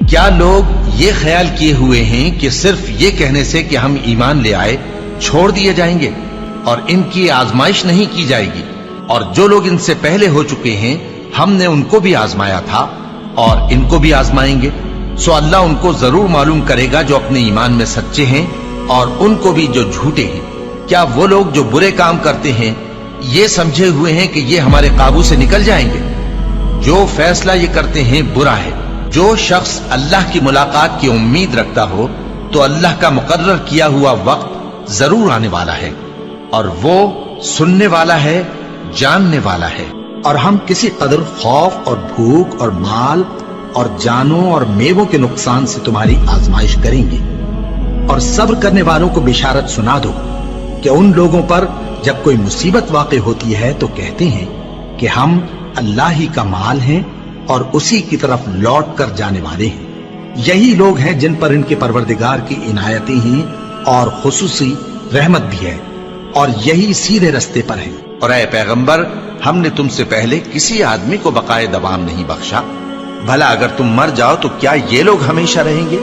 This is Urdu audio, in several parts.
کیا لوگ یہ خیال کیے ہوئے ہیں کہ صرف یہ کہنے سے کہ ہم ایمان لے آئے چھوڑ دیے جائیں گے اور ان کی آزمائش نہیں کی جائے گی؟ اور جو لوگ ان سے پہلے ہو چکے ہیں ہم نے ان کو بھی آزمایا تھا اور ان کو بھی آزمائیں گے، سو اللہ ان کو ضرور معلوم کرے گا جو اپنے ایمان میں سچے ہیں اور ان کو بھی جو جھوٹے ہیں۔ کیا وہ لوگ جو برے کام کرتے ہیں یہ سمجھے ہوئے ہیں کہ یہ ہمارے قابو سے نکل جائیں گے؟ جو فیصلہ یہ کرتے ہیں برا ہے۔ جو شخص اللہ کی ملاقات کی امید رکھتا ہو تو اللہ کا مقرر کیا ہوا وقت ضرور آنے والا ہے، اور وہ سننے والا ہے، جاننے والا ہے۔ اور ہم کسی قدر خوف اور بھوک اور مال اور جانوں اور میووں کے نقصان سے تمہاری آزمائش کریں گے، اور صبر کرنے والوں کو بشارت سنا دو کہ ان لوگوں پر جب کوئی مصیبت واقع ہوتی ہے تو کہتے ہیں کہ ہم اللہ ہی کا مال ہیں اور اسی کی طرف لوٹ کر جانے والے ہیں۔ یہی لوگ ہیں جن پر ان کے پروردگار کی عنایتیں ہیں اور خصوصی رحمت بھی ہے، اور یہی سیدھے رستے پر ہیں۔ اور اے پیغمبر، ہم نے تم سے پہلے کسی آدمی کو بقائے دوام نہیں بخشا، بھلا اگر تم مر جاؤ تو کیا یہ لوگ ہمیشہ رہیں گے؟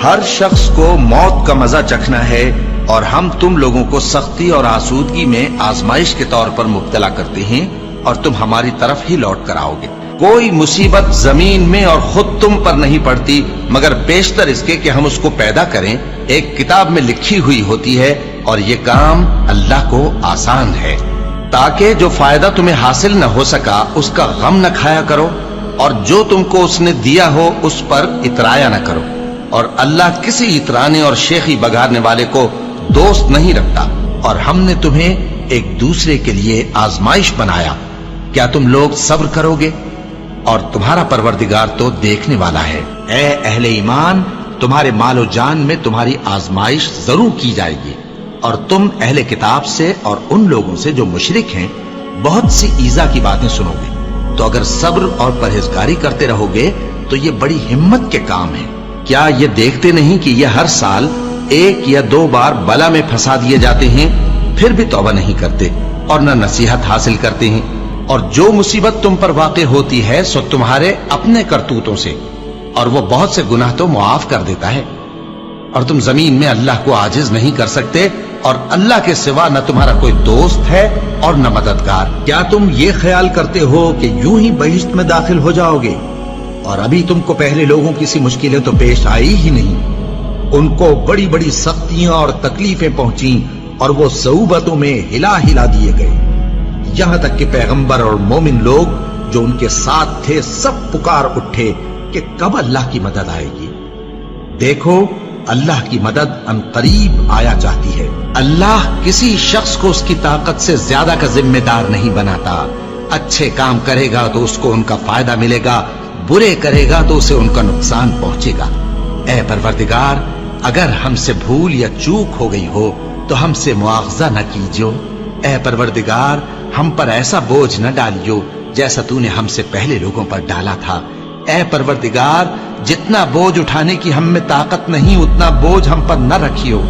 ہر شخص کو موت کا مزہ چکھنا ہے، اور ہم تم لوگوں کو سختی اور آسودگی میں آزمائش کے طور پر مبتلا کرتے ہیں، اور تم ہماری طرف ہی لوٹ کر آؤ گے۔ کوئی مصیبت زمین میں اور خود تم پر نہیں پڑتی مگر بیشتر اس کے کہ ہم اس کو پیدا کریں ایک کتاب میں لکھی ہوئی ہوتی ہے، اور یہ کام اللہ کو آسان ہے، تاکہ جو فائدہ تمہیں حاصل نہ ہو سکا اس کا غم نہ کھایا کرو، اور جو تم کو اس نے دیا ہو اس پر اترایا نہ کرو۔ اور اللہ کسی اترانے اور شیخی بگاڑنے والے کو دوست نہیں رکھتا۔ اور ہم نے تمہیں ایک دوسرے کے لیے آزمائش بنایا، کیا تم لوگ صبر کرو گے؟ اور تمہارا پروردگار تو دیکھنے والا ہے۔ اے اہل ایمان، تمہارے مال و جان میں تمہاری آزمائش ضرور کی جائے گی، اور تم اہل کتاب سے اور ان لوگوں سے جو مشرک ہیں بہت سی ایذا کی باتیں سنو گے، تو اگر صبر اور پرہیزگاری کرتے رہو گے تو یہ بڑی ہمت کے کام ہے۔ کیا یہ دیکھتے نہیں کہ یہ ہر سال 1 یا 2 بار بلا میں پھنسا دیے جاتے ہیں، پھر بھی توبہ نہیں کرتے اور نہ نصیحت حاصل کرتے ہیں؟ اور جو مصیبت تم پر واقع ہوتی ہے سو تمہارے اپنے کرتوتوں سے، اور وہ بہت سے گناہ تو معاف کر دیتا ہے۔ اور تم زمین میں اللہ کو عاجز نہیں کر سکتے، اور اللہ کے سوا نہ تمہارا کوئی دوست ہے اور نہ مددگار۔ کیا تم یہ خیال کرتے ہو کہ یوں ہی بہشت میں داخل ہو جاؤ گے، اور ابھی تم کو پہلے لوگوں کی سی مشکلیں تو پیش آئی ہی نہیں؟ ان کو بڑی بڑی سختیاں اور تکلیفیں پہنچیں، اور وہ صعوبتوں میں ہلا ہلا دیے گئے، یہاں تک کہ پیغمبر اور مومن لوگ جو ان کے ساتھ تھے سب پکار اٹھے کہ کب اللہ کی مدد آئے گی۔ دیکھو، اللہ کی مدد ان قریب آیا چاہتی ہے۔ اللہ کسی شخص کو اس کی طاقت سے زیادہ کا ذمہ دار نہیں بناتا۔ اچھے کام کرے گا تو اس کو ان کا فائدہ ملے گا، برے کرے گا تو اسے ان کا نقصان پہنچے گا۔ اے پروردگار، اگر ہم سے بھول یا چوک ہو گئی ہو تو ہم سے مواخذہ نہ کیجو۔ اے پروردگار، ہم پر ایسا بوجھ نہ ڈالیو جیسا تو نے ہم سے پہلے لوگوں پر ڈالا تھا۔ اے پروردگار، جتنا بوجھ اٹھانے کی ہم میں طاقت نہیں اتنا بوجھ ہم پر نہ رکھیو،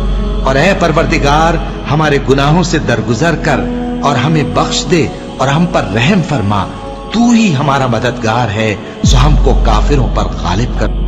اور اے پروردگار، ہمارے گناہوں سے درگزر کر اور ہمیں بخش دے اور ہم پر رحم فرما۔ تو ہی ہمارا مددگار ہے، سو ہم کو کافروں پر غالب کر۔